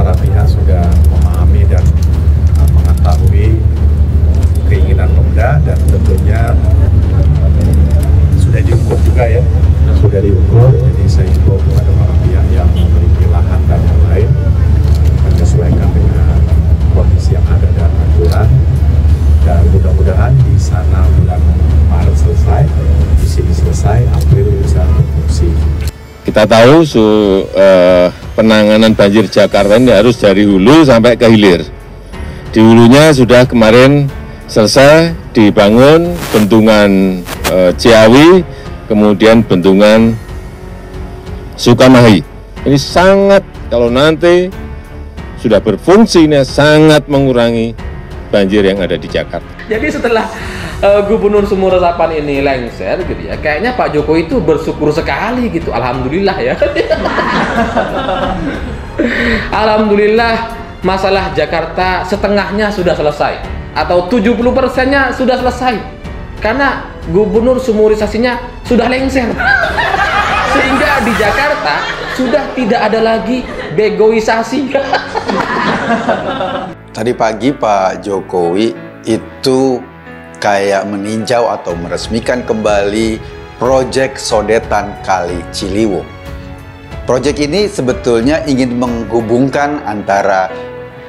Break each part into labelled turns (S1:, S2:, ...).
S1: para pihak sudah memahami dan mengetahui keinginan Pemda, dan tentunya sudah diukur juga ya, sudah diukur. Jadi saya himbau kepada para pihak yang memiliki lahan dan yang lain menyesuaikan dengan kondisi yang ada dan aturan, dan mudah-mudahan di sana bulan Maret selesai, di sini selesai, April bisa berfungsi.
S2: Kita tahu penanganan banjir Jakarta ini harus dari hulu sampai ke hilir. Di hulunya sudah kemarin selesai dibangun bendungan Ciawi, kemudian bendungan Sukamahi. Ini sangat, kalau nanti sudah berfungsi, ini sangat mengurangi banjir yang ada di Jakarta.
S3: Jadi setelah Gubernur Sumur Resapan ini lengser gitu ya, kayaknya Pak Jokowi itu bersyukur sekali gitu. Alhamdulillah ya. Alhamdulillah masalah Jakarta setengahnya sudah selesai, atau 70%-nya sudah selesai, karena Gubernur Sumurisasinya sudah lengser. Sehingga di Jakarta sudah tidak ada lagi begoisasi.
S4: Tadi pagi Pak Jokowi itu kayak meninjau atau meresmikan kembali proyek Sodetan Kali Ciliwung. Proyek ini sebetulnya ingin menghubungkan antara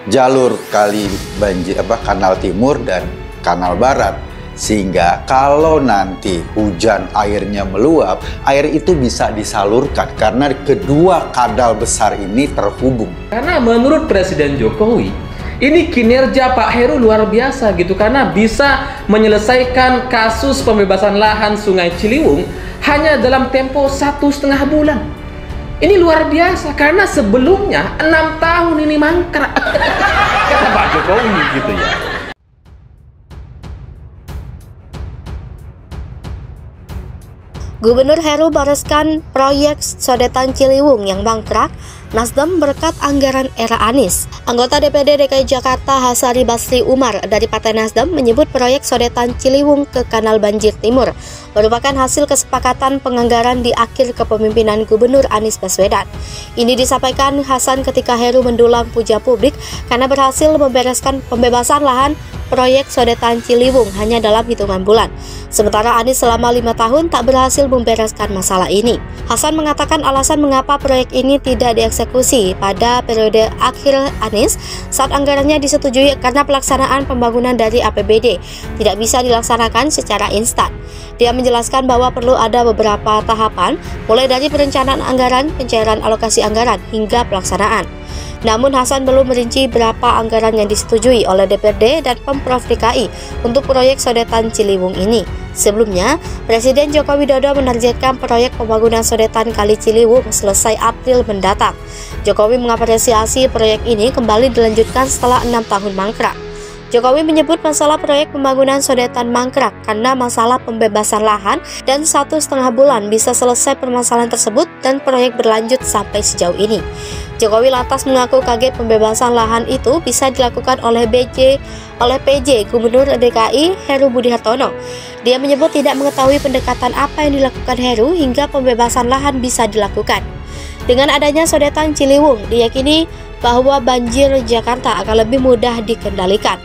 S4: jalur kali banjir Kanal Timur dan Kanal Barat, sehingga kalau nanti hujan airnya meluap, air itu bisa disalurkan karena kedua kadal besar ini terhubung.
S3: Karena menurut Presiden Jokowi, ini kinerja Pak Heru luar biasa gitu, karena bisa menyelesaikan kasus pembebasan lahan Sungai Ciliwung hanya dalam tempo 1,5 bulan. Ini luar biasa, karena sebelumnya 6 tahun ini mangkrak. Kata Pak Jokowi gitu ya.
S5: Gubernur Heru mereskan proyek Sodetan Ciliwung yang mangkrak, Nasdem berkat anggaran era Anies. Anggota DPD DKI Jakarta Hasari Basri Umar dari Partai Nasdem menyebut proyek Sodetan Ciliwung ke Kanal Banjir Timur merupakan hasil kesepakatan penganggaran di akhir kepemimpinan Gubernur Anies Baswedan. Ini disampaikan Hasan ketika Heru mendulang puja publik karena berhasil membereskan pembebasan lahan proyek Sodetan Ciliwung hanya dalam hitungan bulan. Sementara Anies selama 5 tahun tak berhasil membereskan masalah ini. Hasan mengatakan alasan mengapa proyek ini tidak dieksekusi pada periode akhir Anies saat anggarannya disetujui karena pelaksanaan pembangunan dari APBD tidak bisa dilaksanakan secara instan. Dia menjelaskan bahwa perlu ada beberapa tahapan, mulai dari perencanaan anggaran, pencairan alokasi anggaran, hingga pelaksanaan. Namun Hasan belum merinci berapa anggaran yang disetujui oleh DPRD dan Pemprov DKI untuk proyek Sodetan Ciliwung ini. Sebelumnya, Presiden Joko Widodo menargetkan proyek pembangunan Sodetan Kali Ciliwung selesai April mendatang. Jokowi mengapresiasi proyek ini kembali dilanjutkan setelah 6 tahun mangkrak. Jokowi menyebut masalah proyek pembangunan Sodetan mangkrak karena masalah pembebasan lahan dan 1,5 bulan bisa selesai permasalahan tersebut dan proyek berlanjut sampai sejauh ini. Jokowi lantas mengaku kaget pembebasan lahan itu bisa dilakukan oleh PJ Gubernur DKI Heru Budi Hartono. Dia menyebut tidak mengetahui pendekatan apa yang dilakukan Heru hingga pembebasan lahan bisa dilakukan. Dengan adanya Sodetan Ciliwung, diyakini bahwa banjir Jakarta akan lebih mudah dikendalikan.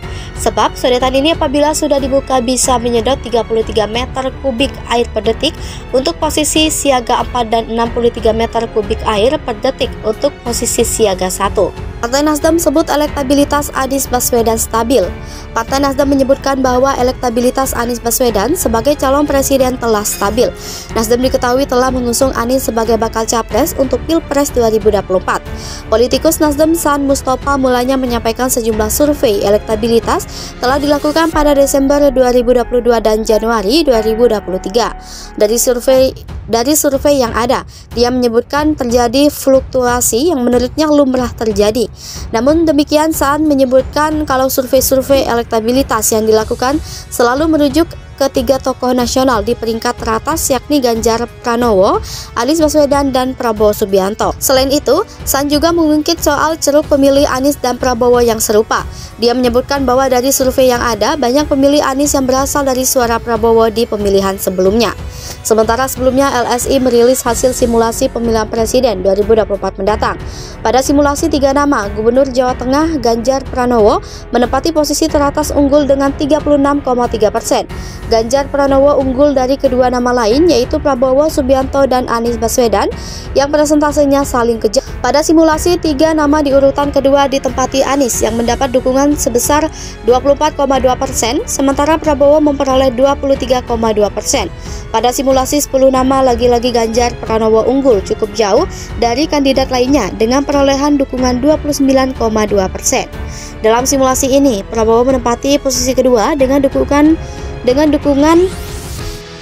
S5: Sebab sodetan ini apabila sudah dibuka bisa menyedot 33 meter kubik air per detik untuk posisi siaga 4 dan 63 meter kubik air per detik untuk posisi siaga 1. Partai Nasdem sebut elektabilitas Anies Baswedan stabil. Partai Nasdem menyebutkan bahwa elektabilitas Anies Baswedan sebagai calon presiden telah stabil. Nasdem diketahui telah mengusung Anies sebagai bakal capres untuk Pilpres 2024. Politikus Nasdem San Mustafa mulanya menyampaikan sejumlah survei elektabilitas telah dilakukan pada Desember 2022 dan Januari 2023. Dari survei yang ada, dia menyebutkan terjadi fluktuasi yang menurutnya lumrah terjadi. Namun demikian, Saan menyebutkan kalau survei-survei elektabilitas yang dilakukan selalu merujuk ketiga tokoh nasional di peringkat teratas, yakni Ganjar Pranowo, Anies Baswedan, dan Prabowo Subianto. Selain itu, San juga mengungkit soal ceruk pemilih Anies dan Prabowo yang serupa. Dia menyebutkan bahwa dari survei yang ada, banyak pemilih Anies yang berasal dari suara Prabowo di pemilihan sebelumnya. Sementara sebelumnya LSI merilis hasil simulasi pemilihan presiden 2024 mendatang. Pada simulasi 3 nama, Gubernur Jawa Tengah Ganjar Pranowo menempati posisi teratas unggul dengan 36,3%. Ganjar Pranowo unggul dari kedua nama lain yaitu Prabowo Subianto dan Anies Baswedan yang persentasenya saling kejar. Pada simulasi 3 nama di urutan kedua ditempati Anies yang mendapat dukungan sebesar 24,2%, sementara Prabowo memperoleh 23,2%. Pada simulasi 10 nama lagi-lagi Ganjar Pranowo unggul cukup jauh dari kandidat lainnya dengan perolehan dukungan 29,2%. Dalam simulasi ini, Prabowo menempati posisi kedua dengan dukungan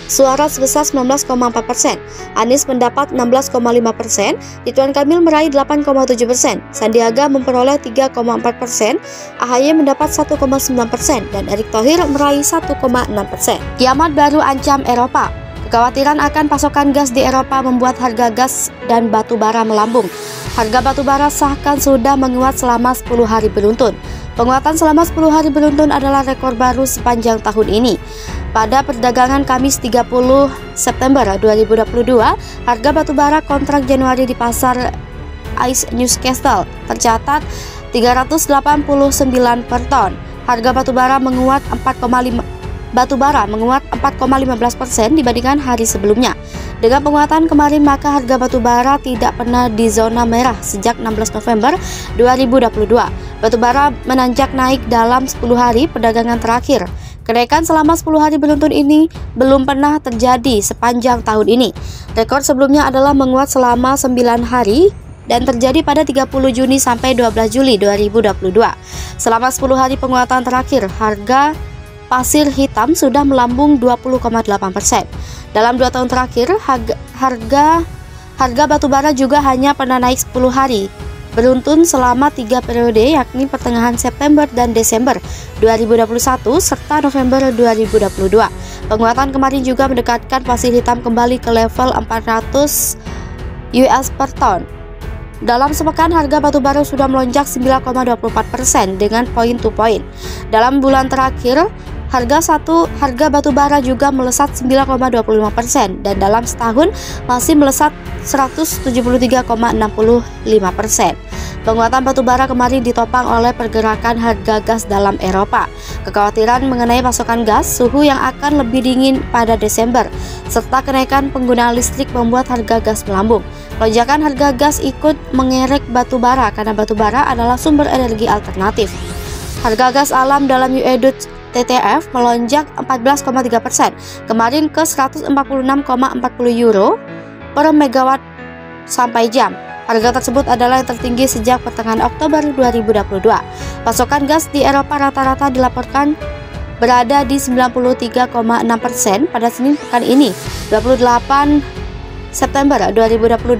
S5: suara sebesar 19,4%, Anies mendapat 16,5%, Ridwan Kamil meraih 8,7%, Sandiaga memperoleh 3,4%, AHY mendapat 1,9%, dan Erick Thohir meraih 1,6%. Kiamat baru ancam Eropa. Kekhawatiran akan pasokan gas di Eropa membuat harga gas dan batu bara melambung. Harga batu bara sahkan sudah menguat selama 10 hari beruntun. Penguatan selama 10 hari beruntun adalah rekor baru sepanjang tahun ini. Pada perdagangan Kamis 30 September 2022, harga batu bara kontrak Januari di pasar ICE Newcastle tercatat 389 per ton. Harga batu bara menguat 4,15% dibandingkan hari sebelumnya. Dengan penguatan kemarin, maka harga batu bara tidak pernah di zona merah sejak 16 November 2022. Batu bara menanjak naik dalam 10 hari perdagangan terakhir. Kenaikan selama 10 hari beruntun ini belum pernah terjadi sepanjang tahun ini. Rekor sebelumnya adalah menguat selama 9 hari dan terjadi pada 30 Juni sampai 12 Juli 2022. Selama 10 hari penguatan terakhir, harga pasir hitam sudah melambung 20,8%. Dalam 2 tahun terakhir, harga batu bara juga hanya pernah naik 10 hari beruntun selama 3 periode, yakni pertengahan September dan Desember 2021 serta November 2022. Penguatan kemarin juga mendekatkan pasir hitam kembali ke level 400 US per ton. Dalam sepekan, harga batu bara sudah melonjak 9,24% dengan point to point. Dalam bulan terakhir, harga batu bara juga melesat 9,25% dan dalam setahun masih melesat 173,65%. Penguatan batu bara kemarin ditopang oleh pergerakan harga gas dalam Eropa. Kekhawatiran mengenai pasokan gas, suhu yang akan lebih dingin pada Desember, serta kenaikan penggunaan listrik membuat harga gas melambung. Lonjakan harga gas ikut mengerek batu bara karena batu bara adalah sumber energi alternatif. Harga gas alam dalam UE TTF melonjak 14,3% kemarin ke 146,40 euro per megawatt sampai jam. Harga tersebut adalah yang tertinggi sejak pertengahan Oktober 2022. Pasokan gas di Eropa rata-rata dilaporkan berada di 93,6% pada Senin pekan ini, 28 September 2022,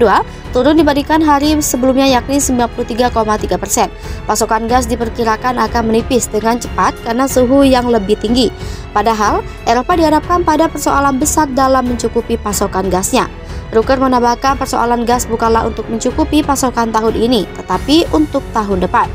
S5: turun dibandingkan hari sebelumnya yakni 93,3%. Pasokan gas diperkirakan akan menipis dengan cepat karena suhu yang lebih tinggi. Padahal, Eropa dihadapkan pada persoalan besar dalam mencukupi pasokan gasnya. Ruker menambahkan persoalan gas bukanlah untuk mencukupi pasokan tahun ini, tetapi untuk tahun depan.